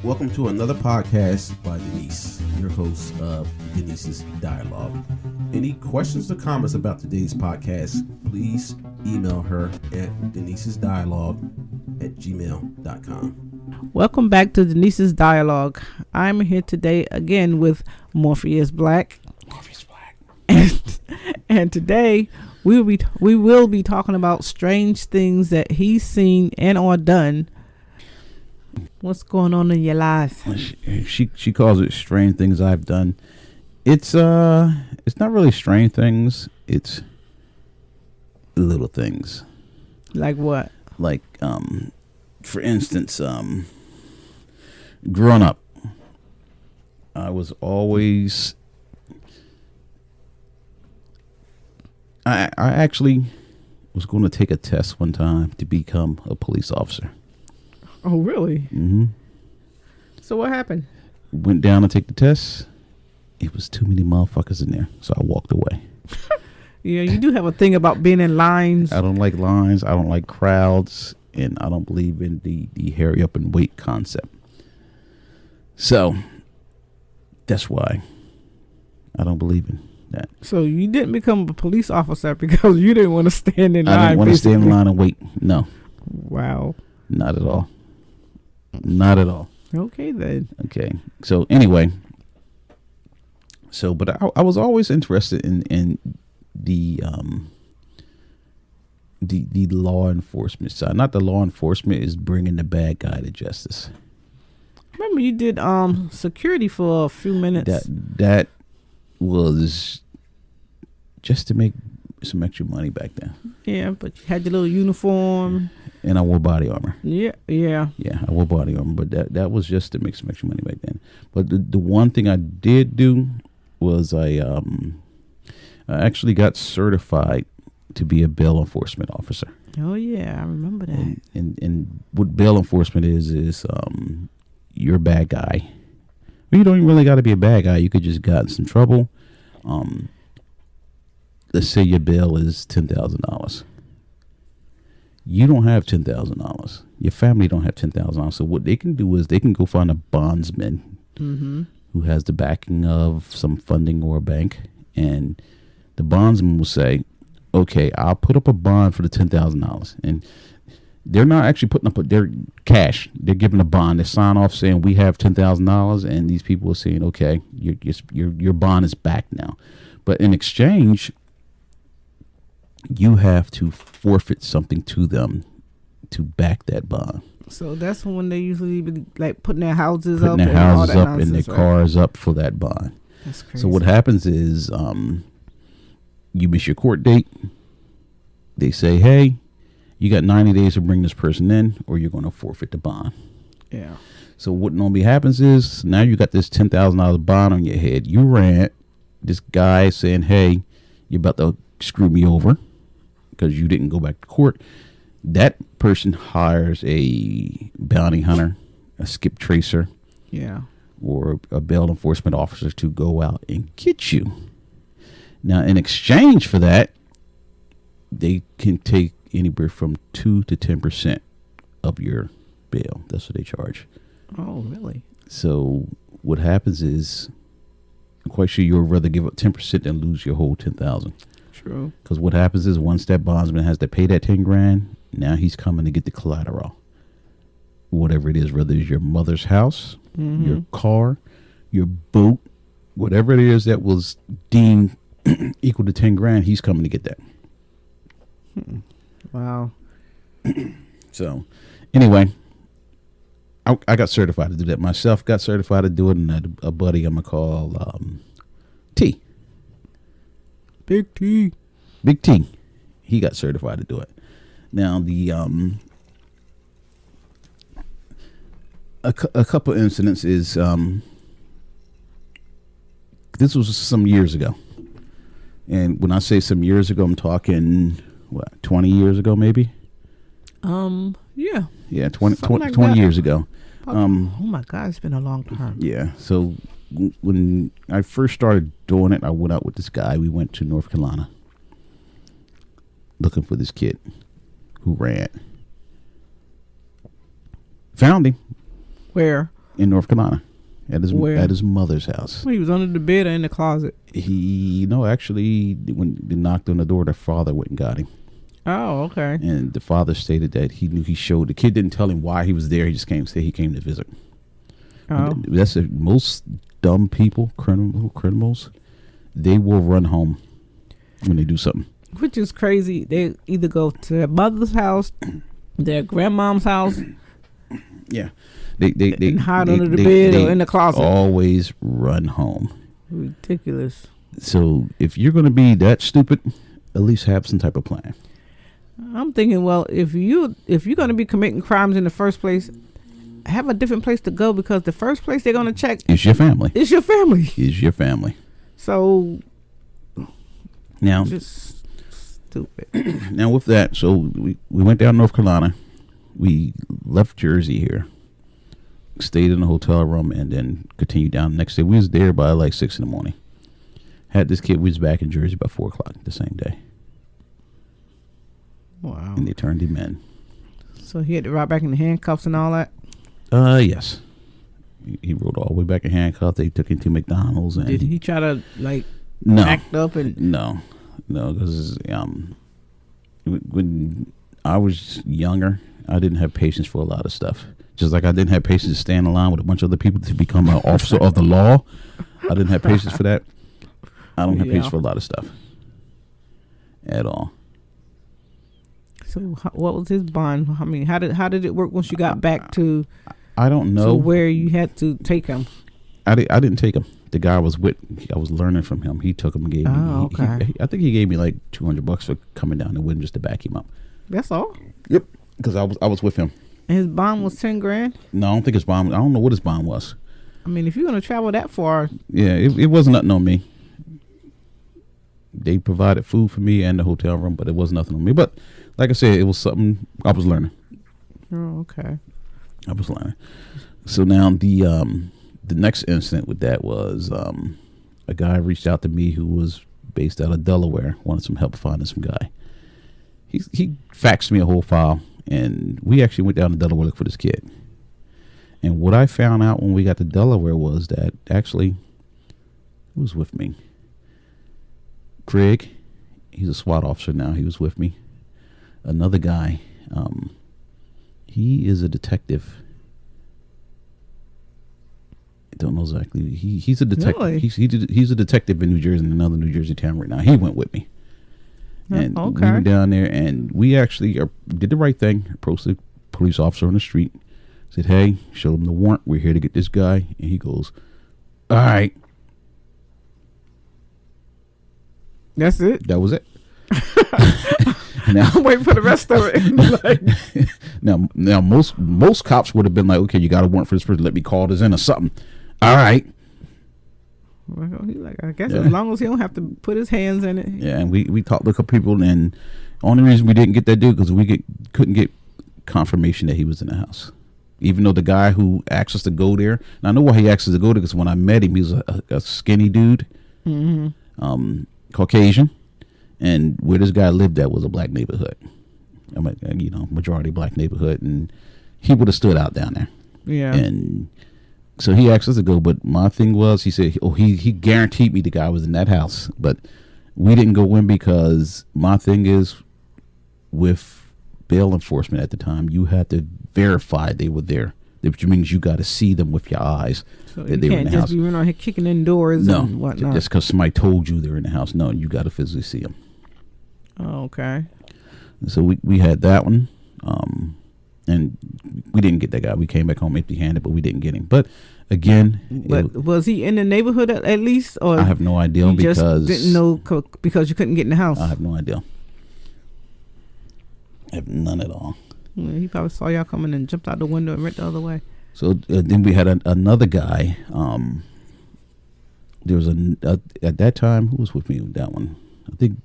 Welcome to another podcast by Denise, your host of Denise's Dialogue. Any questions or comments about today's podcast, please email her at denisesdialogue@gmail.com. Welcome back to Denise's Dialogue. I'm here today again with Morphesus Black. And today we will be talking about strange things that he's seen and or done. What's going on in your life? She calls it strange things I've done. It's not really strange things. It's little things. Like what? Like for instance, growing up, I was always I actually was going to take a test one time to become a police officer. Oh, really? Mm-hmm. So what happened? Went down to take the test. It was too many motherfuckers in there, so I walked away. Yeah, you do have a thing about being in lines. I don't like lines. I don't like crowds, and I don't believe in the hurry up and wait concept. So that's why I don't believe in that. So you didn't become a police officer because you didn't want to stand in line. I didn't want to stand in line and wait. No. Wow. Not at all. Not at all. Okay then. Okay. So anyway. But I was always interested in the law enforcement side. Not the law enforcement is bringing the bad guy to justice. Remember you did security for a few minutes. That was just to make some extra money back then. Yeah, but you had your little uniform. And I wore body armor. Yeah. Yeah, I wore body armor, but that was just to make some extra money back then. But the one thing I did do was I actually got certified to be a bail enforcement officer. Oh yeah, I remember that. And what bail enforcement is you're a bad guy. Well, you don't even really got to be a bad guy. You could just got in some trouble. Let's say your bail is $10,000. You don't have $10,000. Your family don't have $10,000. So what they can do is they can go find a bondsman who has the backing of some funding or a bank, and the bondsman will say, "Okay, I'll put up a bond for the $10,000." And they're not actually putting up their cash. They're giving a bond. They sign off saying we have $10,000, and these people are saying, "Okay, your bond is back now." But in exchange, you have to forfeit something to them to back that bond. So that's when they usually be like putting their houses up and their cars up for that bond. That's crazy. So what happens is you miss your court date. They say, hey, you got 90 days to bring this person in or you're going to forfeit the bond. Yeah. So what normally happens is now you got this $10,000 bond on your head. You ran this guy saying, hey, you're about to screw me over because you didn't go back to court. That person hires a bounty hunter, a skip tracer, or a bail enforcement officer to go out and get you. Now, in exchange for that, they can take anywhere from 2 to 10% of your bail. That's what they charge. Oh, really? So what happens is, I'm quite sure you would rather give up 10% than lose your whole $10,000. True. Because what happens is once that bondsman has to pay that $10,000, now he's coming to get the collateral. Whatever it is, whether it's your mother's house, your car, your boat, whatever it is that was deemed equal to $10,000, he's coming to get that. Wow. So, anyway, I got certified to do that myself. Got certified to do it, and a buddy I'm gonna call T. Big T. He got certified to do it. Now the a couple incidents is this was some years ago, and when I say some years ago, I'm talking 20 years ago, maybe. Yeah, 20 years ago. Oh my God, it's been a long time. Yeah, so when I first started doing it, I went out with this guy. We went to North Carolina looking for this kid who ran. Found him. Where? in North Carolina, at Where? his mother's house. He was under the bed or in the closet. Actually, when they knocked on the door, the father went and got him. Oh, okay. And the father stated that he knew he showed. The kid didn't tell him why he was there. He just came to say he came to visit. Oh. That's it. Most dumb people, criminals, they will run home when they do something. Which is crazy. They either go to their mother's house, their grandmom's house. Yeah. They and hide under the bed or in the closet. Always run home. Ridiculous. So if you're going to be that stupid, at least have some type of plan. I'm thinking, well, if you're going to be committing crimes in the first place, have a different place to go, because the first place they're going to check is your family. It's your family. Is your family. So now, just stupid. Now with that, so we went down to North Carolina. We left Jersey here, stayed in a hotel room, and then continued down the next day. We was there by like 6 in the morning. Had this kid, we was back in Jersey by 4 o'clock the same day. Wow. And they turned him in. So he had to ride back in the handcuffs and all that? Yes. He rode all the way back in handcuffs. They took him to McDonald's. And did he try to no, act up? And no, because when I was younger, I didn't have patience for a lot of stuff. Just like I didn't have patience to stand in line with a bunch of other people to become an officer of the law. I didn't have patience for that. I don't have patience for a lot of stuff at all. So what was his bond? I mean, how did it work once you got back to? I don't know. To where you had to take him? I didn't take him. The guy I was learning from him. He took him and gave me. Oh, okay. I think he gave me like $200 for coming down the wind just to back him up. That's all. Yep. Because I was with him. And his bond was $10,000. No, I don't think his bond. I don't know what his bond was. I mean, if you're gonna travel that far, yeah, it wasn't nothing on me. They provided food for me and the hotel room, but it was nothing on me. But like I said, it was something I was learning. Oh, okay. I was learning. So now the next incident with that was a guy reached out to me who was based out of Delaware, wanted some help finding some guy. He faxed me a whole file, and we actually went down to Delaware to look for this kid. And what I found out when we got to Delaware was that actually, who was with me? Craig, he's a SWAT officer now. He was with me. Another guy, he is a detective. I don't know exactly. He's a detective. Really? He's a detective in New Jersey, in another New Jersey town right now. He went with me, and okay. we went down there, and we actually did the right thing. Approached the police officer on the street, said, "Hey," showed him the warrant. We're here to get this guy, and he goes, "All right." That's it. That was it. Now, I'm waiting for the rest of it. now most cops would have been like, "Okay, you got a warrant for this person. Let me call this in or something." All right. Well, he like, I guess as long as he don't have to put his hands in it. Yeah, and we talked to a couple people, and the only reason we didn't get that dude because couldn't get confirmation that he was in the house. Even though the guy who asked us to go there, and I know why he asked us to go there because when I met him, he was a skinny dude, Caucasian, and where this guy lived at was a black neighborhood. I mean, majority black neighborhood, and he would have stood out down there. Yeah. And so he asked us to go, but my thing was, he said, he guaranteed me the guy was in that house, but we didn't go in because my thing is with bail enforcement at the time, you had to verify they were there, which means you got to see them with your eyes. So that you they were in can't the just house. be running out here kicking in doors and whatnot. Just because somebody told you they're in the house. No, you got to physically see them. Oh, okay. So we had that one, and we didn't get that guy. We came back home empty-handed, but we didn't get him. But again, was he in the neighborhood at least, or I have no idea you because just didn't know because you couldn't get in the house? I have no idea. I have none at all. Yeah, he probably saw y'all coming and jumped out the window and went the other way. So then we had another guy. There was at that time, who was with me with that one? I think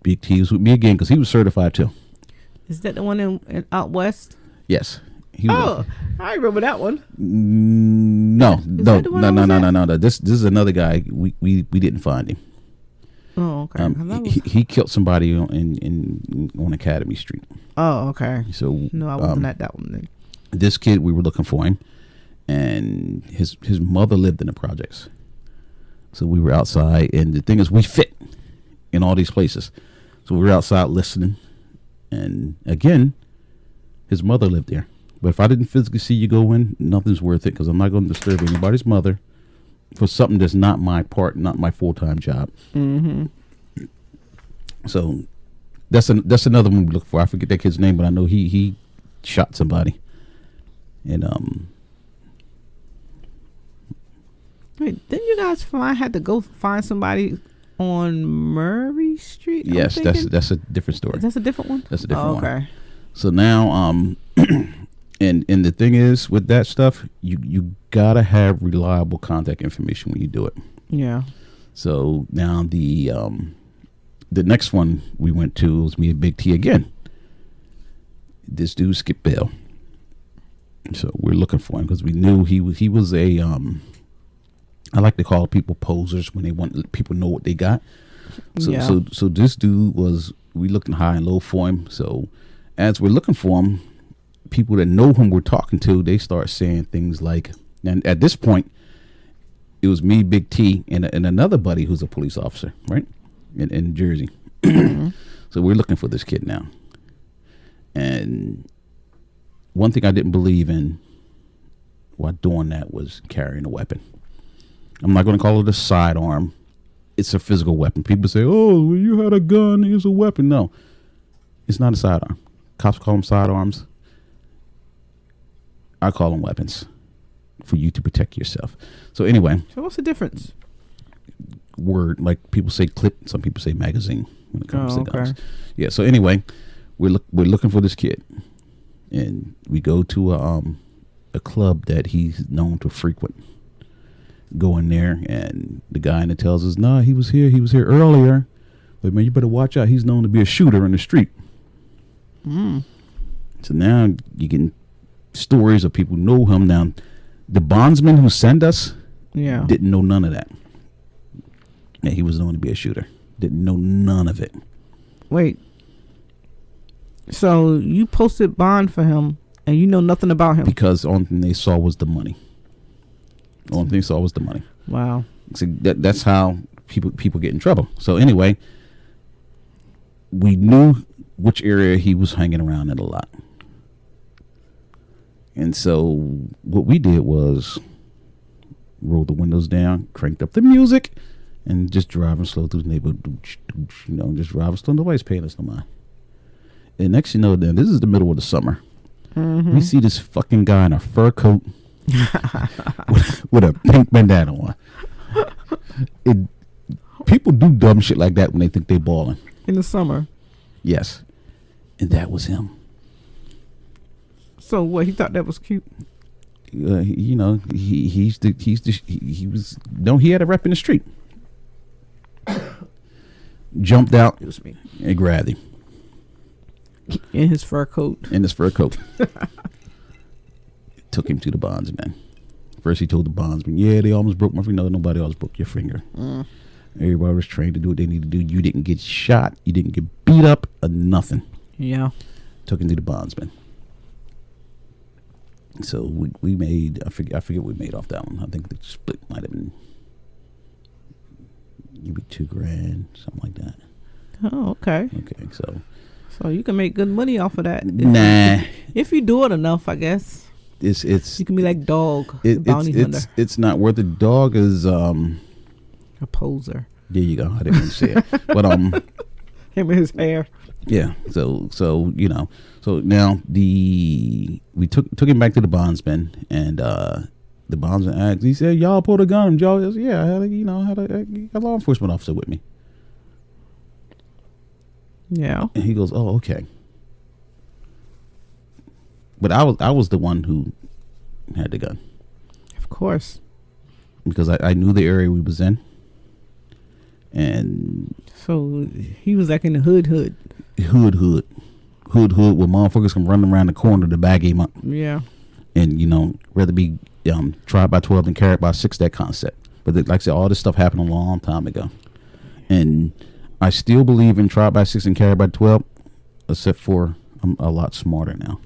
Big T was with me again because he was certified too. Is that the one in out west? Yes. He was I remember that one. No. This is another guy. We didn't find him. Oh, okay. He killed somebody on Academy Street. Oh, okay. So no, I wasn't at that one then. This kid, we were looking for him, and his mother lived in the projects. So we were outside, and the thing is, we fit in all these places. So we were outside listening, and again, his mother lived there. But if I didn't physically see you go in, nothing's worth it, because I'm not going to disturb anybody's mother for something that's not my part, not my full-time job. Mm-hmm. So that's another one we look for. I forget that kid's name, but I know he shot somebody. And Wait, didn't you guys had to go find somebody on Murray Street? Yes, that's a different story. That's a different one. That's a different one. Okay. So now, and the thing is with that stuff, you gotta have reliable contact information when you do it. Yeah. So now the next one we went to was me and Big T again. This dude skipped bail, so we're looking for him because we knew he was a I like to call people posers when they want people to know what they got. So Yeah. so this dude we looking high and low for him. So as we're looking for him, people that know whom we're talking to, they start saying things like, and at this point, it was me, Big T, and another buddy who's a police officer, right, in Jersey. Mm-hmm. So we're looking for this kid now. And one thing I didn't believe in while doing that was carrying a weapon. I'm not going to call it a sidearm. It's a physical weapon. People say, oh, well, you had a gun, it's a weapon. No, it's not a sidearm. Cops call them sidearms. I call them weapons for you to protect yourself. So anyway. So what's the difference? Word, like people say clip, some people say magazine when it comes to guns. Okay. Yeah, so anyway, we're looking for this kid. And we go to a club that he's known to frequent. Go in there, and the guy in it tells us, nah, he was here earlier. But man, you better watch out. He's known to be a shooter in the street. Mm. So now you're getting stories of people who know him. Now, the bondsman who sent us didn't know none of that. Yeah, he was known to be a shooter. Didn't know none of it. Wait. So you posted bond for him, and you know nothing about him? Because the only thing they saw was the money. The only thing they saw was the money. Wow. So that's how people get in trouble. So anyway, we knew which area he was hanging around in a lot. And so what we did was roll the windows down, cranked up the music, and just driving slow through the neighborhood. You know, just driving slow. Nobody's paying us no mind. And next you know, then this is the middle of the summer. Mm-hmm. We see this fucking guy in a fur coat with a pink bandana on. People do dumb shit like that when they think they balling. In the summer. Yes. And that was him. So what? He thought that was cute. You know, he had a rep in the street. Jumped out and grabbed him. In his fur coat. Took him to the bondsman. First he told the bondsman, yeah, they almost broke my finger. No, nobody else broke your finger. Everybody was trained to do what they need to do. You didn't get shot. You didn't get beat up or nothing. Yeah. Took him to the bondsman. So we made, I forget what we made off that one. I think the split might have been maybe $2,000, something like that. Oh, okay. Okay, so you can make good money off of that. Nah. If you do it enough, I guess. It's you can be like Dog, the bounty hunter. It's not worth it. Dog is a poser. There you go. I didn't even say it. But him and his hair. Yeah. So you know. So now we took him back to the bondsman, and the bondsman asked. He said, "Y'all pulled a gun on y'all?" I said, yeah, I had a law enforcement officer with me. Yeah. And he goes, "Oh, okay." But I was the one who had the gun. Of course. Because I knew the area we was in. And so he was like in the hood. Hood where motherfuckers come running around the corner to bag him up. Yeah. And, you know, rather be tried by 12 than carried by 6, that concept. But like I said, all this stuff happened a long time ago. And I still believe in tried by 6 and carried by 12, except for I'm a lot smarter now.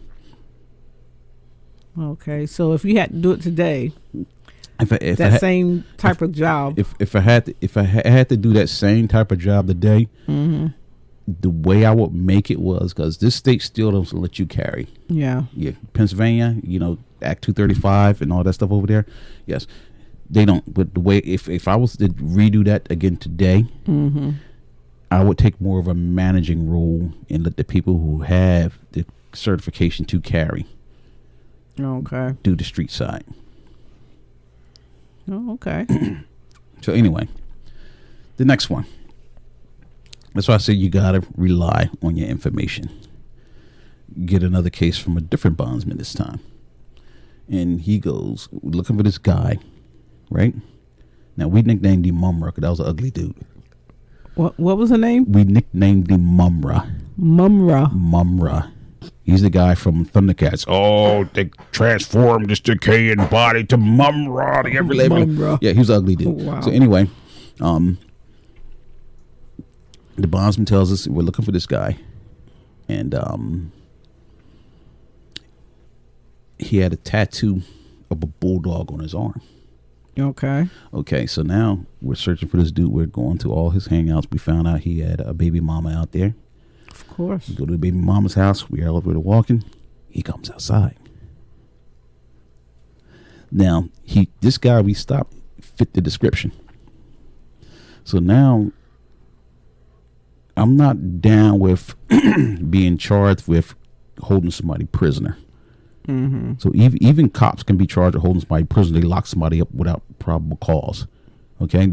Okay, so if you had to do it today, if that same type of job. If I had to do that same type of job today, the way I would make it was because this state still doesn't let you carry. Yeah. Yeah, Pennsylvania, Act 235 and all that stuff over there. Yes, they don't. But the way if I was to redo that again today, I would take more of a managing role and let the people who have the certification to carry. Okay. Do the street side. Oh, okay. So anyway, the next one. That's why I say you gotta rely on your information. Get another case from a different bondsman this time, and he goes looking for this guy. Right now, we nicknamed him Mumra because that was an ugly dude. What was the name? We nicknamed him Mumra. Mumra. He's the guy from Thundercats. Oh, they transformed this decaying body to Mumra. Mumra. Yeah, he was an ugly dude. Oh, wow. So anyway, the bondsman tells us we're looking for this guy, and he had a tattoo of a bulldog on his arm. Okay, so now we're searching for this dude. We're going to all his hangouts. We found out he had a baby mama out there. Of course. We go to the baby mama's house. We are elevator walking. He comes outside. Now, this guy we stopped fit the description. So now I'm not down with being charged with holding somebody prisoner. So even cops can be charged with holding somebody prisoner. They lock somebody up without probable cause. Okay,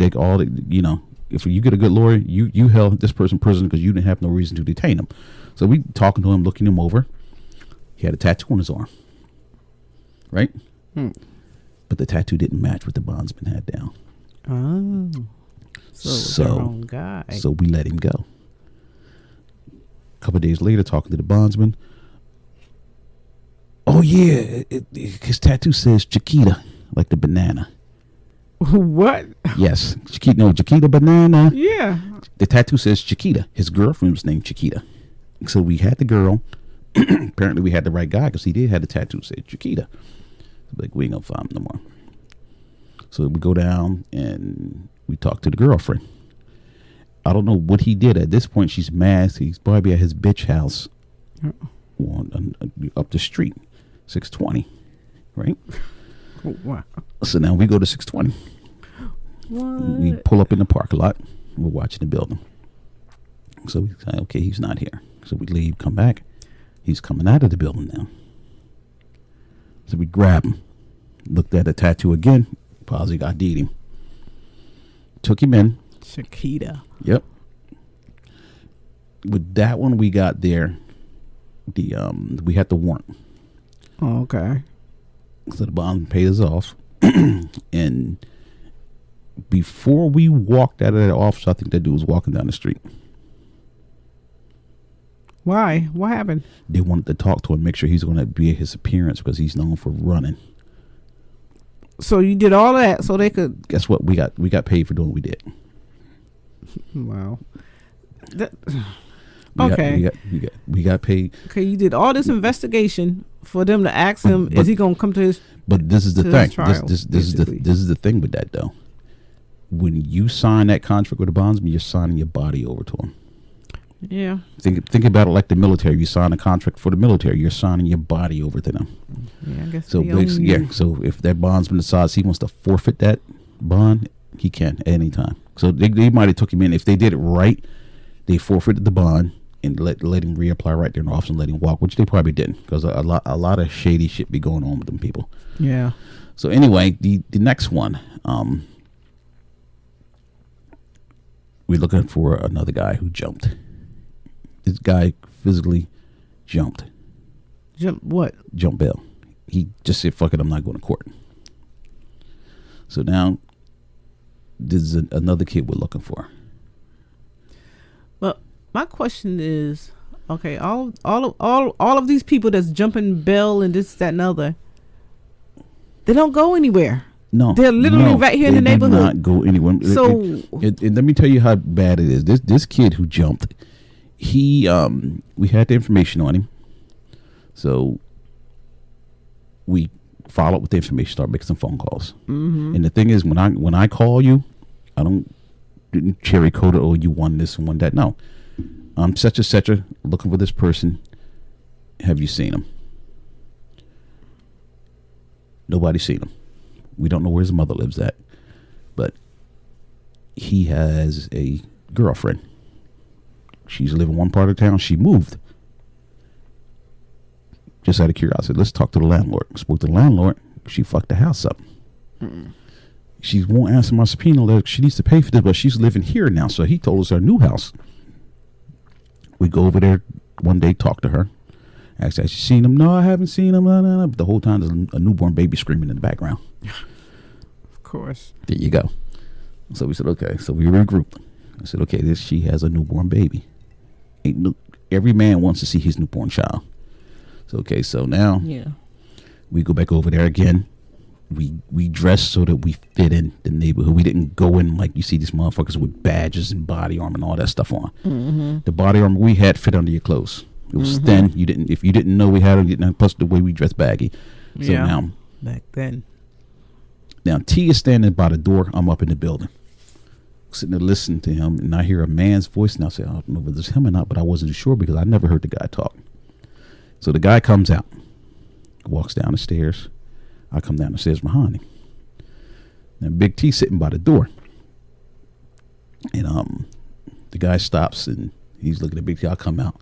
if you get a good lawyer, you held this person prisoner because you didn't have no reason to detain him. So we talking to him, looking him over. He had a tattoo on his arm, right? But the tattoo didn't match what the bondsman had down. Oh, so the wrong guy. So we let him go. A couple of days later, talking to the bondsman. Oh yeah, his tattoo says Chiquita, like the banana. What? Yes, Chiquita banana. Yeah. The tattoo says Chiquita. His girlfriend was named Chiquita. So we had the girl. Apparently we had the right guy because he did have the tattoo say Chiquita. Like, we ain't gonna find him no more. So we go down and we talk to the girlfriend. I don't know what he did. At this point, she's mad. He's probably at his bitch house up the street, 620, right? Oh, wow. So now we go to 620. What? We pull up in the parking lot. We're watching the building. So we say, okay, he's not here. So we leave, come back. He's coming out of the building now. So we grab him. Looked at the tattoo again. Posy ID'd him. Took him in. Chiquita. Yep. With that one we got there, we had the warrant. Oh, okay. So the bond paid us off. And before we walked out of that office, I think that dude was walking down the street. Why? What happened? They wanted to talk to him, make sure he's going to be at his appearance because he's known for running. So you did all that so they could. Guess what? We got paid for doing what we did. Wow. We got paid. Okay, you did all this investigation for them to ask him, is he going to come to his? But this is the thing. Trial, this is the thing with that though. When you sign that contract with the bondsman, you're signing your body over to him. Yeah. Think about it like the military. You sign a contract for the military, you're signing your body over to them. Yeah, I guess. So so if that bondsman decides he wants to forfeit that bond, he can at any time. So they might have took him in. If they did it right, they forfeited the bond and let him reapply right there in the office and let him walk, which they probably didn't because a lot of shady shit be going on with them people. Yeah. So anyway, the next one, we're looking for another guy who jumped. This guy physically jumped. Jump what? Jump bail. He just said, fuck it, I'm not going to court. So now this is another kid we're looking for. Well, my question is, okay, all of these people that's jumping bail and this, that, and other, they don't go anywhere. No, they're literally right here in the neighborhood. They do not go anywhere. So let me tell you how bad it is. This kid who jumped, we had the information on him. So we follow up with the information, start making some phone calls. And the thing is, when I call you, I didn't cherry code it. Oh, you won this and won that. No, I'm such and such looking for this person. Have you seen him? Nobody's seen him. We don't know where his mother lives at, but he has a girlfriend. She's living one part of town. She moved. Just out of curiosity, let's talk to the landlord. Spoke to the landlord. She fucked the house up. She won't answer my subpoena letter. She needs to pay for this, but she's living here now. So he told us our new house. We go over there one day, talk to her. Asked her, has she seen him? No, I haven't seen him. No. But the whole time there's a newborn baby screaming in the background. Of course. There you go. So we said, okay. So we regrouped. I said, okay, she has a newborn baby. Every man wants to see his newborn child. So, okay, so now we go back over there again. We dress so that we fit in the neighborhood. We didn't go in like you see these motherfuckers with badges and body armor and all that stuff on. The body armor we had fit under your clothes. It was thin. If you didn't know we had it, you didn't. Plus the way we dressed baggy. So now back then. Now T is standing by the door. I'm up in the building, sitting there listening to him, and I hear a man's voice. And I say, I don't know whether it's him or not, but I wasn't sure because I never heard the guy talk. So the guy comes out, walks down the stairs. I come down the stairs behind him. Now Big T sitting by the door. And the guy stops and he's looking at Big T. I come out.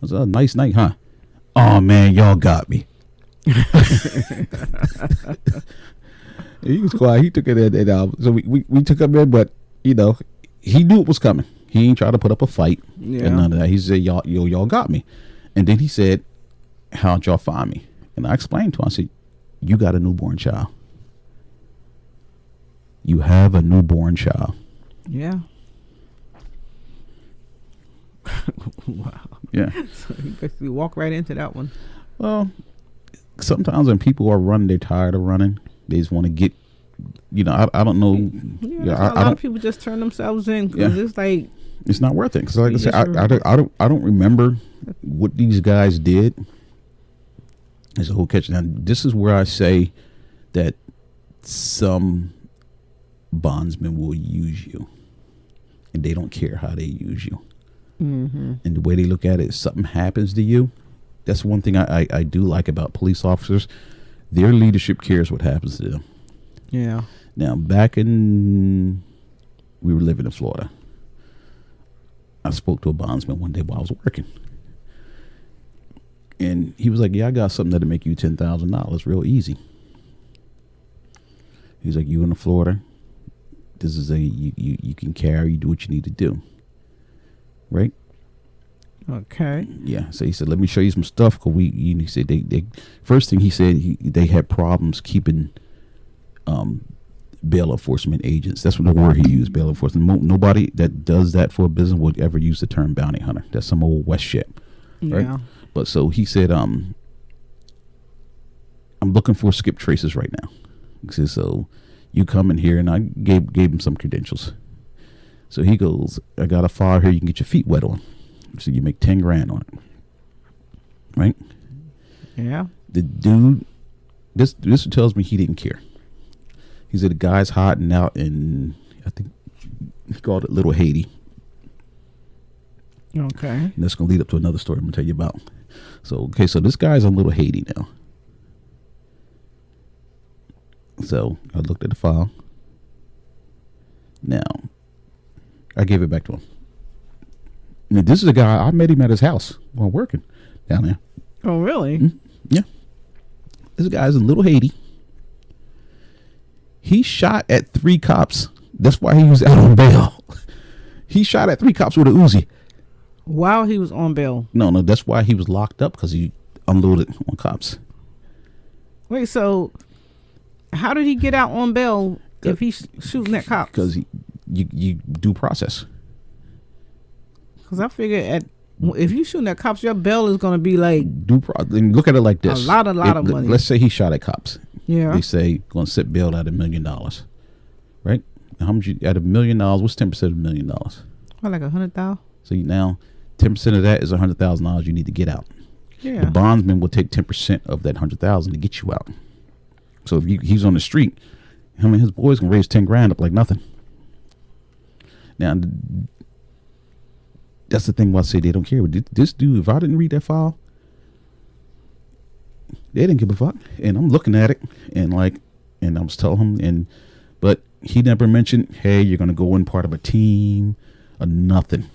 I said, oh, nice night, huh? Oh man, y'all got me. He was quiet. He took it in. So we took him in, but you know, he knew it was coming. He ain't try to put up a fight and none of that. He said, y'all got me. And then he said, how'd y'all find me? And I explained to him, I said, you got a newborn child. You have a newborn child. Yeah. Wow. Yeah. So you basically walk right into that one. Well, sometimes when people are running, they're tired of running. They just want to get, I don't know. Yeah, a lot of people just turn themselves in because it's like. It's not worth it. Because like I said, I don't remember what these guys did. There's a whole catch. Now, this is where I say that some bondsmen will use you. And they don't care how they use you. And the way they look at it, if something happens to you, that's one thing I do like about police officers. Their leadership cares what happens to them. Yeah. Now, we were living in Florida. I spoke to a bondsman one day while I was working. And he was like, yeah, I got something that'll make you $10,000 real easy. He's like, you in Florida, this is you can carry, you do what you need to do. Right? Okay. Yeah. So he said, let me show you some stuff. Cause he said they first thing he said, they had problems keeping bail enforcement agents. That's what the word he used, bail enforcement. Nobody that does that for a business would ever use the term bounty hunter. That's some old West shit. Right? Yeah. But so he said, I'm looking for skip traces right now. He said, so you come in here, and I gave him some credentials. So he goes, I got a file here you can get your feet wet on. So you make $10,000 on it. Right? Yeah. The dude, this tells me he didn't care. He said the guy's hiding out in, I think he called it Little Haiti. Okay. And that's going to lead up to another story I'm going to tell you about. So this guy's in Little Haiti now. So I looked at the file. Now, I gave it back to him. Now, this is a guy, I met him at his house while working down there. Oh, really? Mm-hmm. Yeah. This guy's in Little Haiti. He shot at 3 cops. That's why he was out on bail. He shot at 3 cops with a Uzi. While he was on bail? No, that's why he was locked up, because he unloaded on cops. Wait, so how did he get out on bail if he's shooting at cops? Because you due process. Because I figure if you shooting at cops, your bail is going to be like look at it like this: a lot of money. Let's say he shot at cops. Yeah. They say going to set bail at $1 million, right? Now, how much at $1 million? What's 10% of $1 million? Like 100,000. So now 10% of that is $100,000 you need to get out. Yeah. The bondsman will take 10% of that 100,000 to get you out. So if he's on the street, him and his boys can raise 10 grand up like nothing. Now, that's the thing why I say they don't care. But this dude, if I didn't read that file, they didn't give a fuck. And I'm looking at it and I was telling him, but he never mentioned, hey, you're going to go in part of a team or nothing.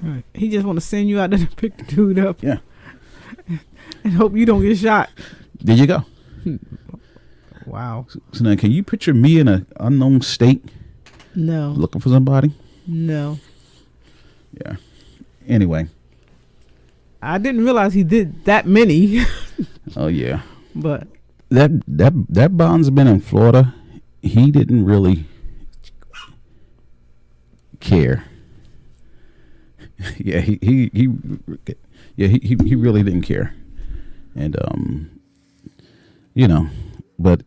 Right. He just want to send you out there to pick the dude up. Yeah. And hope you don't get shot. There you go. Wow. So now, can you picture me in an unknown state? No. Looking for somebody? No. Yeah. Anyway. I didn't realize he did that many. Oh yeah. But that bondsman in Florida, he didn't really care. Yeah, he really didn't care. And but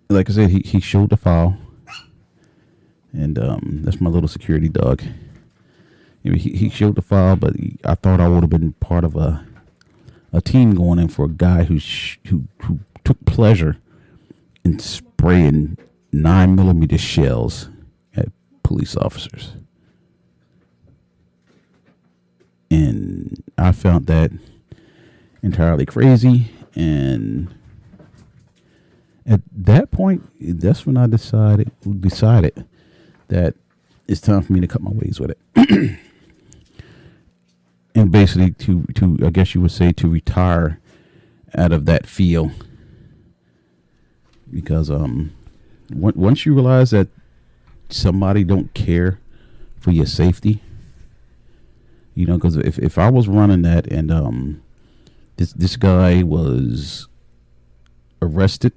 like I said, he showed the file. And that's my little security dog. He showed the file, but I thought I would have been part of a team going in for a guy who took pleasure in spraying 9mm shells at police officers. And I found that entirely crazy. And at that point, that's when I decided that it's time for me to cut my ways with it. And basically to I guess you would say to retire out of that field. Because once you realize that somebody don't care for your safety, because if I was running that and this guy was arrested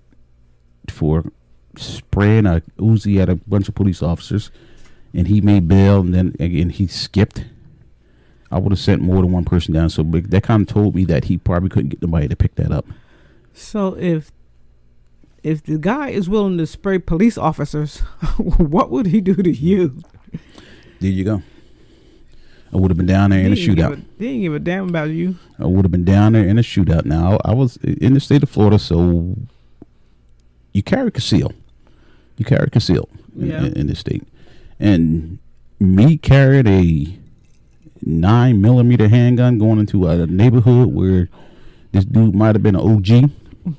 for spraying a Uzi at a bunch of police officers, and he made bail, and then again he skipped, I would have sent more than one person down. So that kind of told me that he probably couldn't get nobody to pick that up. So if the guy is willing to spray police officers, what would he do to you? There you go. I would have been down there in a shootout. He didn't give a damn about you. I would have been down there in a shootout. Now, I was in the state of Florida, so you carry conceal. In this state. And me carrying a 9mm handgun going into a neighborhood where this dude might have been an OG.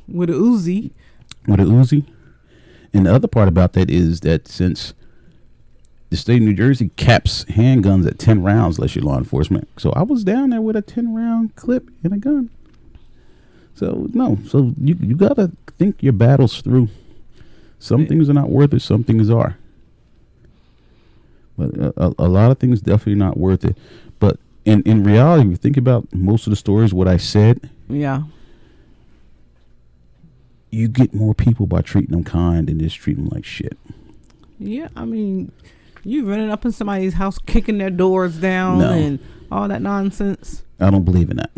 With a Uzi. And the other part about that is that since the state of New Jersey caps handguns at 10 rounds unless you're law enforcement. So I was down there with a 10-round clip and a gun. So you got to think your battles through. Some things are not worth it. Some things are. But a lot of things definitely not worth it. But in reality, if you think about most of the stories, what I said. Yeah. You get more people by treating them kind than just treating them like shit. Yeah, I mean, you running up in somebody's house, kicking their doors down and all that nonsense. I don't believe in that.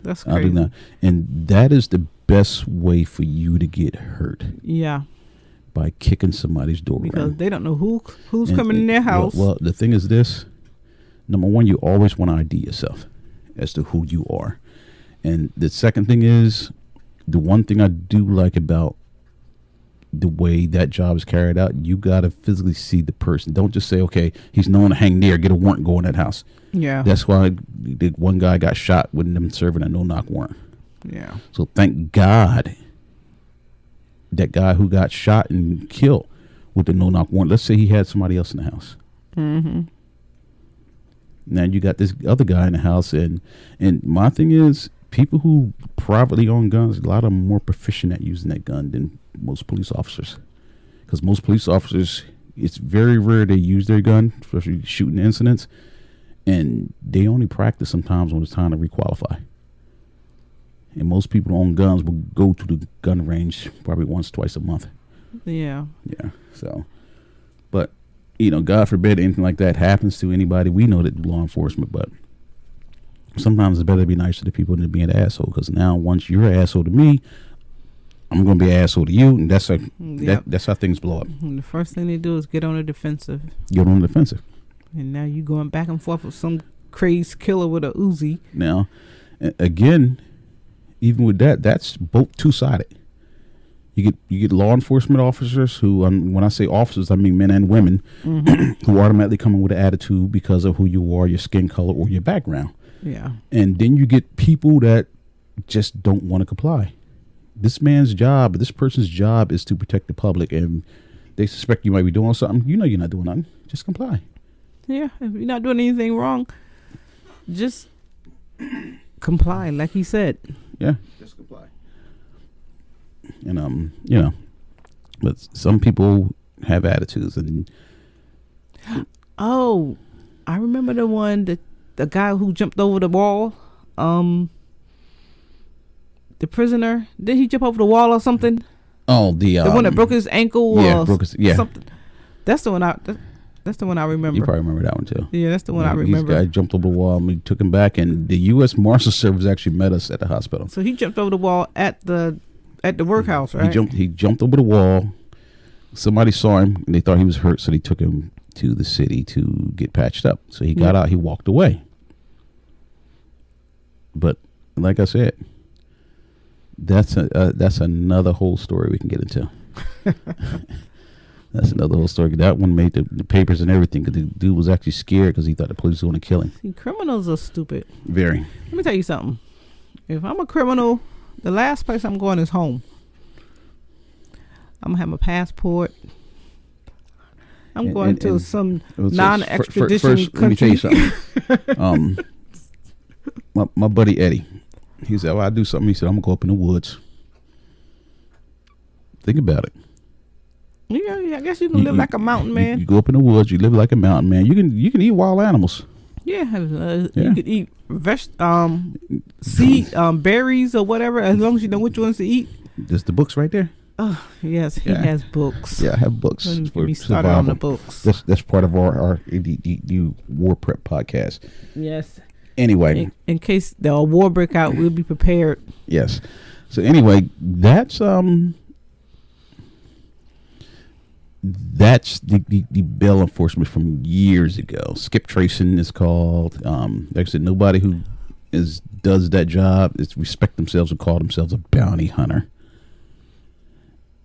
That's crazy. I do not. And that is the best way for you to get hurt. Yeah. By kicking somebody's door because in. They don't know who's coming in their house. Well, the thing is this. Number one, you always want to ID yourself as to who you are. And the second thing is, the one thing I do like about the way that job is carried out, you got to physically see the person. Don't just say, okay, he's known to hang there, get a warrant, go in that house. Yeah. That's why the one guy got shot with them serving a no-knock warrant. Yeah. So thank God that guy who got shot and killed with the no-knock warrant, let's say he had somebody else in the house. Mm-hmm. Now you got this other guy in the house, and my thing is, people who privately own guns, a lot of them are more proficient at using that gun than most police officers. Because most police officers, it's very rare they use their gun, especially shooting incidents, and they only practice sometimes when it's time to requalify. And most people who own guns will go to the gun range probably once, twice a month. Yeah. Yeah. So, but, God forbid anything like that happens to anybody. We know that law enforcement, but sometimes it's better to be nicer to people than to be an asshole. Because now, once you're an asshole to me, I'm going to be an asshole to you, and that's how things blow up. And the first thing they do is get on the defensive. And now you going back and forth with some crazy killer with a Uzi. Now, again, even with that, that's both two-sided. You get law enforcement officers who, when I say officers, I mean men and women, who automatically come in with an attitude because of who you are, your skin color, or your background. Yeah. And then you get people that just don't want to comply. This person's job is to protect the public, and they suspect you might be doing something. You know you're not doing nothing. Just comply. Yeah. If you're not doing anything wrong, just comply, like he said. Yeah. Just comply. And but some people have attitudes, and oh, I remember the guy who jumped over the wall. The prisoner, did he jump over the wall or something? Oh, the one that broke his ankle. Yeah, something. That's the one I remember. You probably remember that one too. Yeah, that's the one I remember. This guy jumped over the wall, and we took him back, and the U.S. Marshal Service actually met us at the hospital. So he jumped over the wall at the workhouse, right? He jumped over the wall. Somebody saw him, and they thought he was hurt, so they took him to the city to get patched up. So he got out. He walked away. But like I said, that's another whole story we can get into. That's another whole story. That one made the papers and everything, because the dude was actually scared because he thought the police were going to kill him. See, criminals are stupid. Very. Let me tell you something. If I'm a criminal, the last place I'm going is home. I'm going to have my passport. I'm going to some non-extradition country. Let me tell you something. My buddy Eddie, he said, I do something. He said, I'm going to go up in the woods. Think about it. Yeah, I guess you can live like a mountain man. You go up in the woods, you live like a mountain man. You can eat wild animals. Yeah, you could eat seed, berries or whatever, as long as you know which ones to eat. There's the books right there. Oh yes, he has books. Yeah, I have books. Get me started on the books. That's part of our the war prep podcast. Yes. Anyway, in case the war break out, we'll be prepared. Yes. So anyway, that's the bail enforcement from years ago. Skip tracing is called. Like I said, nobody who does that job is respect themselves and call themselves a bounty hunter.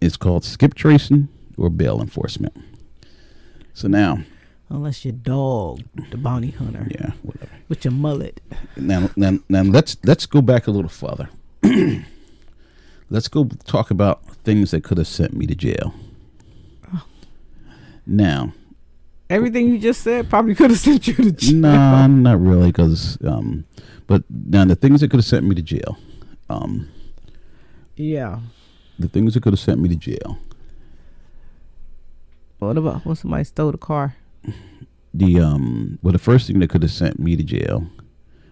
It's called skip tracing or bail enforcement. So now, unless your dog, the bounty hunter, whatever, with your mullet. Now let's go back a little further. Let's go talk about things that could have sent me to jail. Now, everything you just said probably could have sent you to jail. Nah, not really, because but now the things that could have sent me to jail. The things that could have sent me to jail. What about when somebody stole the car? The first thing that could have sent me to jail,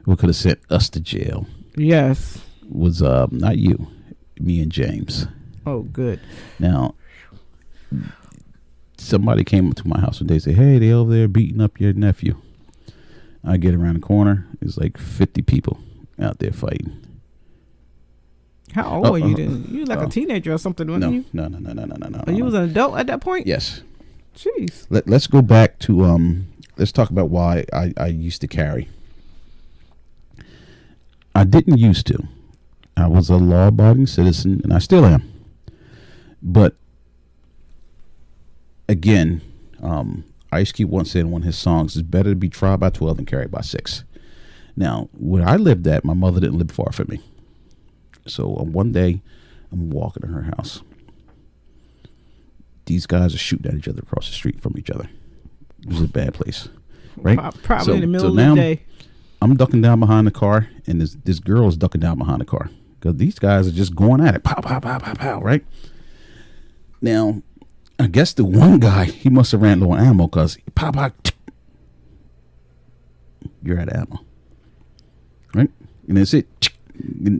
what could have sent us to jail? Yes. Was not you, me and James. Oh, good. Now, somebody came up to my house and they said, "Hey, they over there beating up your nephew." I get around the corner, it's like 50 people out there fighting. How old were you then? You were like a teenager or something, wasn't you? No. You was an adult at that point? Yes. Jeez. Let's go back to let's talk about why I used to carry. I didn't used to. I was a law-abiding citizen, and I still am. But again, Ice Cube once said in one of his songs, "It's better to be tried by 12 than carried by 6." Now, where I lived at, my mother didn't live far from me. So one day, I'm walking to her house. These guys are shooting at each other across the street from each other. It was a bad place, right? Probably in the middle of the day. I'm ducking down behind the car, and this girl is ducking down behind the car because these guys are just going at it, pow, pow, pow, pow, pow, right? Now, I guess the one guy, he must have ran low on ammo because pow, pow, you're out of ammo, right? And that's it.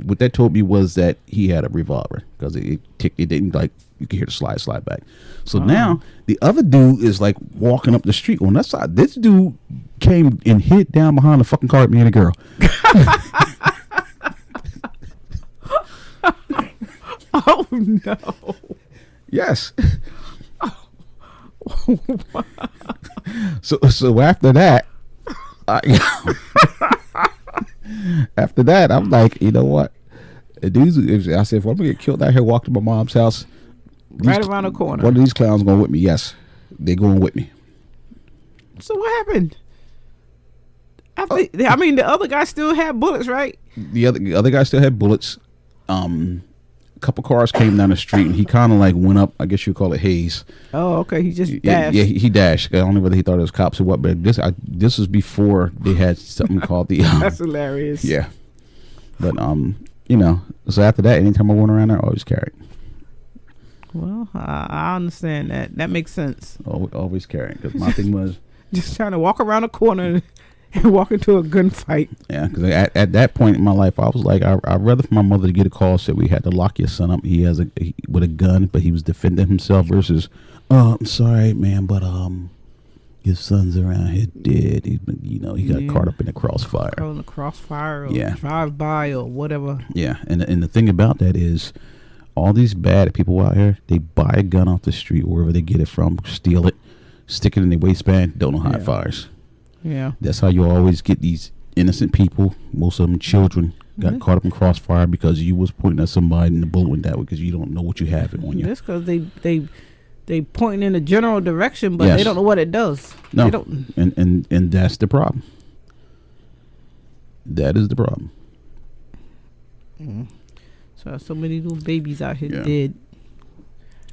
What that told me was that he had a revolver because it didn't, like, you could hear the slide back. So now the other dude is like walking up the street on that side. This dude came and hid down behind the fucking car with me and a girl. Oh no! Yes. So after that, after that, I'm like, you know what? I said, if I'm gonna get killed out here, walk to my mom's house, Right around the corner. One of these clowns going with me. Yes, they're going with me. So what happened? I mean, the other guy still had bullets, right? The other guy still had bullets. A couple cars came down the street, and he kind of like went up. I guess you call it haze. Oh, okay. He just dashed. Yeah, he dashed. I don't know whether he thought it was cops or what, but this was before they had something called the. That's hilarious. Yeah, but so after that, anytime I went around there, I always carried. Well, I understand that. That makes sense. Always carrying, because my thing was just trying to walk around a corner and walk into a gunfight. Yeah, because at that point in my life, I was like, I'd rather for my mother to get a call said we had to lock your son up. He has with a gun, but he was defending himself versus, I'm sorry, man, but your son's around here dead. He got caught up in the crossfire. Caught in the crossfire, or drive by, or whatever. Yeah, and the thing about that is, all these bad people out here, they buy a gun off the street, wherever they get it from, steal it, stick it in their waistband, don't know how it fires. Yeah. That's how you always get these innocent people, most of them children, got caught up in crossfire because you was pointing at somebody and the bullet went that way because you don't know what you have on you. That's because they pointing in a general direction, but they don't know what it does. No, they don't. And that's the problem. That is the problem. So many little babies out here dead.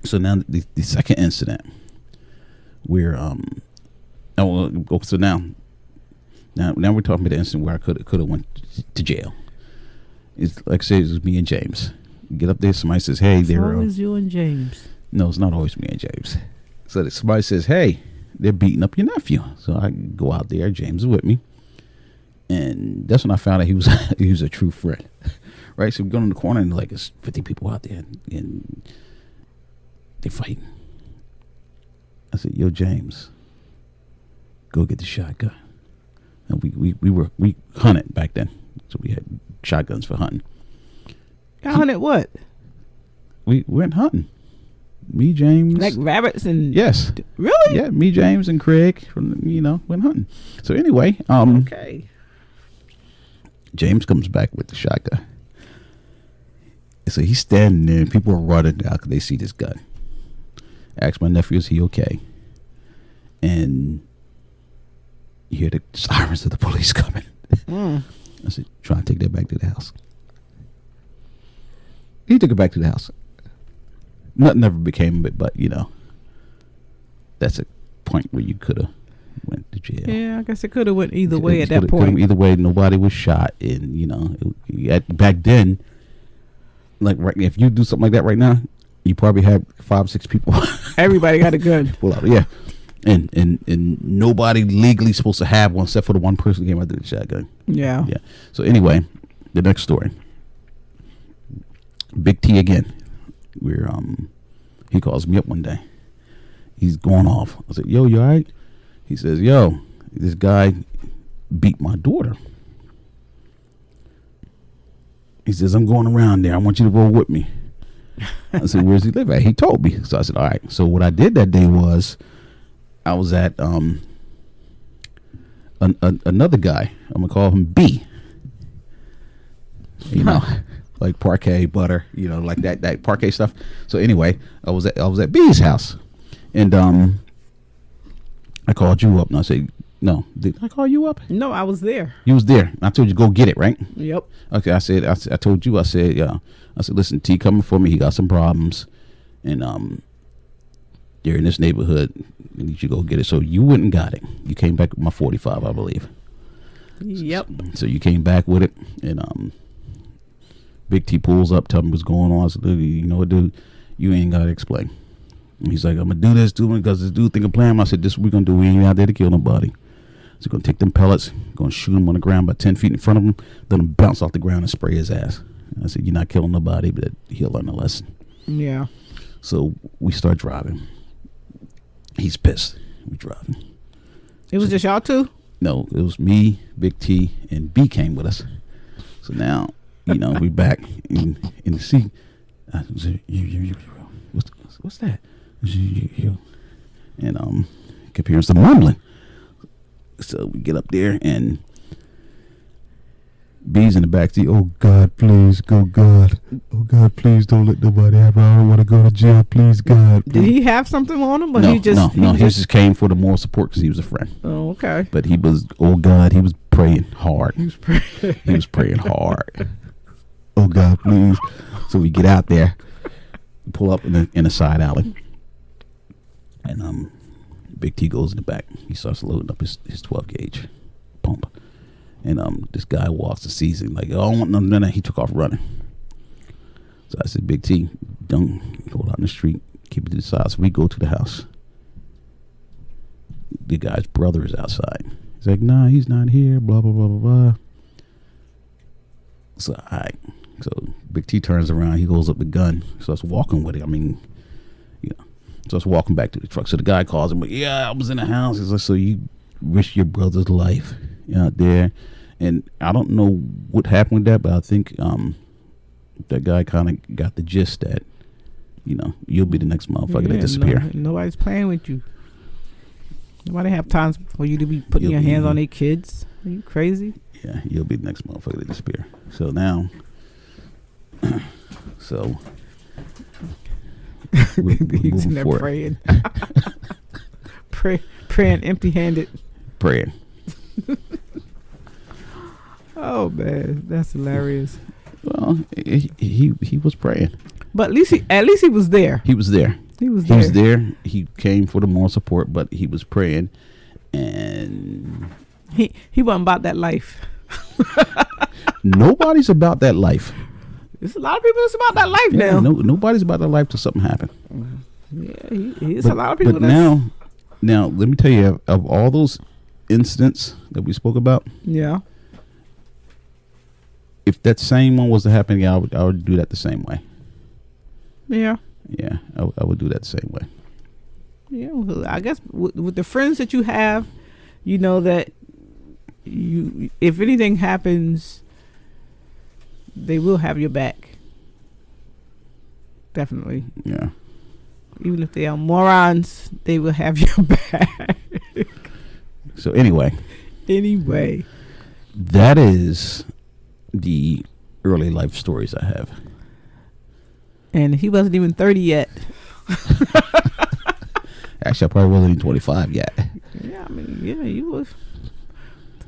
So now the second incident, where so now we're talking about the incident where I could have went to jail. It's like I said, it was me and James. Get up there, somebody says, "Hey, it's always you and James." No, it's not always me and James. So somebody says, "Hey, they're beating up your nephew." So I go out there. James is with me, and that's when I found out he was a true friend. Right, so we go in the corner and like it's 50 people out there and they fighting. I said, "Yo, James, go get the shotgun." And we hunted back then, so we had shotguns for hunting. Hunted what? We went hunting. Me, James, like rabbits and yes, really, yeah. Me, James, and Craig went hunting. So anyway, okay. James comes back with the shotgun. So he's standing there and people are running out because they see this gun. I asked my nephew, is he okay? And you hear the sirens of the police coming. I said, try and take that back to the house. He took it back to the house. Nothing ever became of it, but that's a point where you could have went to jail. Yeah, I guess it could have went either way at that point. Either way, nobody was shot. And, back then, like if you do something like that right now, you probably had 5-6 people. Everybody got a gun. Yeah, and nobody legally supposed to have one except for the one person who came out with the shotgun. Yeah. So anyway, the next story. Big T again. He calls me up one day. He's going off. I said, "Yo, you all right?" He says, "Yo, this guy beat my daughter." He says, "I'm going around there. I want you to roll with me." I said, "Where's he live at?" He told me. So I said, "All right." So what I did that day was I was at another guy. I'm gonna call him B. Like parquet butter, like that parquet stuff. So anyway, I was at B's house, and I called you up and I said, "No, did I call you up?" No, I was there. You was there. I told you go get it, right? Yep. Okay, I told you. I said, yeah. I said, "Listen, T coming for me. He got some problems, and they're in this neighborhood. I need you to go get it." So you went and got it. You came back with my 45, I believe. Yep. So you came back with it, and Big T pulls up, tell me what's going on. I said, "You know what, dude? You ain't gotta explain." And he's like, "I'm gonna do this, dude, because this dude think I'm playing." I said, "This is what we're gonna do. We ain't out there to kill nobody. So gonna take them pellets, gonna shoot him on the ground about 10 feet in front of him, then him bounce off the ground and spray his ass." I said, "You're not killing nobody, but he'll learn a lesson." Yeah. So we start driving. He's pissed. We're driving. It was just y'all two? No, it was me, Big T, and B came with us. So now, we back in the seat. I said, what's that? And kept hearing some mumbling. So we get up there and B's in the backseat. Oh God, please, go God. Oh God, please don't let nobody happen. I don't want to go to jail. Please, God. Please. Did he have something on him? Or No, he just, he just came for the moral support because he was a friend. Oh, okay. But he was, oh God, he was praying hard. He was praying. He was praying hard. Oh God, please. So we get out there, pull up in a side alley, and Big T goes in the back. He starts loading up his 12 gauge pump. And this guy walks and sees him like, oh, I don't want none of that. He took off running. So I said, Big T, don't go out in the street. Keep it to the side. So we go to the house. The guy's brother is outside. He's like, nah, he's not here. Blah, blah, blah, blah, blah. So, all right. So Big T turns around. He holds up the gun. Starts walking with it. I mean, starts walking back to the truck. So the guy calls him. Yeah, I was in the house. He's like, so you risked your brother's life out there. And I don't know what happened with that, but I think that guy kind of got the gist that, you'll be the next motherfucker that disappear. Nobody's playing with you. Nobody have time for you to be putting your hands on their kids. Are you crazy? Yeah, you'll be the next motherfucker that disappear. So now, he's in there praying. Praying empty-handed. Praying. Oh man, that's hilarious. Well, he was praying, but at least he was there. He was there. He was there. He came for the moral support, but he was praying, and he wasn't about that life. Nobody's about that life. There's a lot of people that's about that life now. Nobody's about that life till something happened. Yeah, he's a lot of people. But now let me tell you, of all those incidents that we spoke about, yeah. If that same one was to happen again, I would do that the same way. Yeah. Yeah, I would do that the same way. Yeah, well, I guess with the friends that you have, you know that if anything happens, they will have your back. Definitely. Yeah. Even if they are morons, they will have your back. So anyway, that is the early life stories I have. And he wasn't even 30 yet. Actually, I probably wasn't even 25 yet. Yeah, I mean, you was.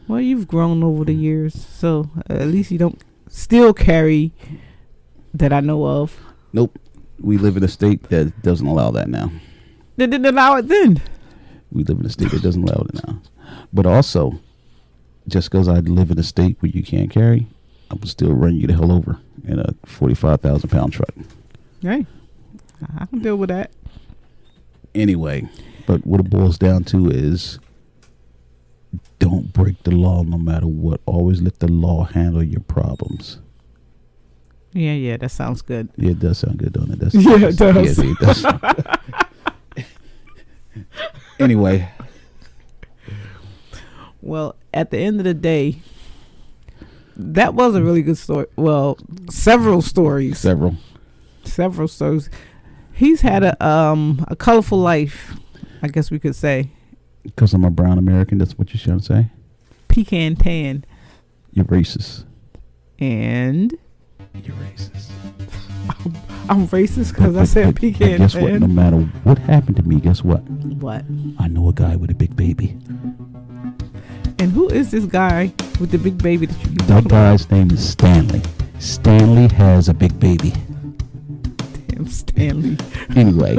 Well, you've grown over the years, so at least you don't still carry that I know of. Nope. We live in a state that doesn't allow that now. They didn't allow it then. We live in a state that doesn't allow it now. But also, just because I live in a state where you can't carry, I will still run you the hell over in a 45,000-pound truck. Hey, I can deal with that. Anyway, but what it boils down to is don't break the law no matter what. Always let the law handle your problems. Yeah, that sounds good. Yeah, it does sound good, don't it? It does. Yeah, it does. Anyway. Well, at the end of the day, that was a really good story. Well, several stories. Several stories. He's had a colorful life, I guess we could say. Because I'm a brown American, that's what you're trying to say? Pecan tan. You're racist. And? You're racist. I'm racist because I said pecan tan. Guess what? No matter what happened to me, guess what? What? I know a guy with a big baby. And who is this guy with the big baby that you keep That guy's name is Stanley. Stanley has a big baby. Damn Stanley. Anyway.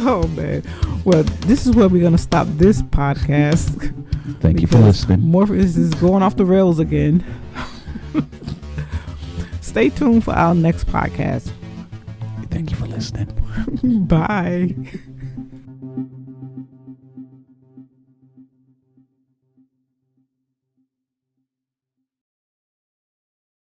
Oh, man. Well, this is where we're going to stop this podcast. Thank you for listening. Morpheus is going off the rails again. Stay tuned for our next podcast. Thank you for listening. Bye.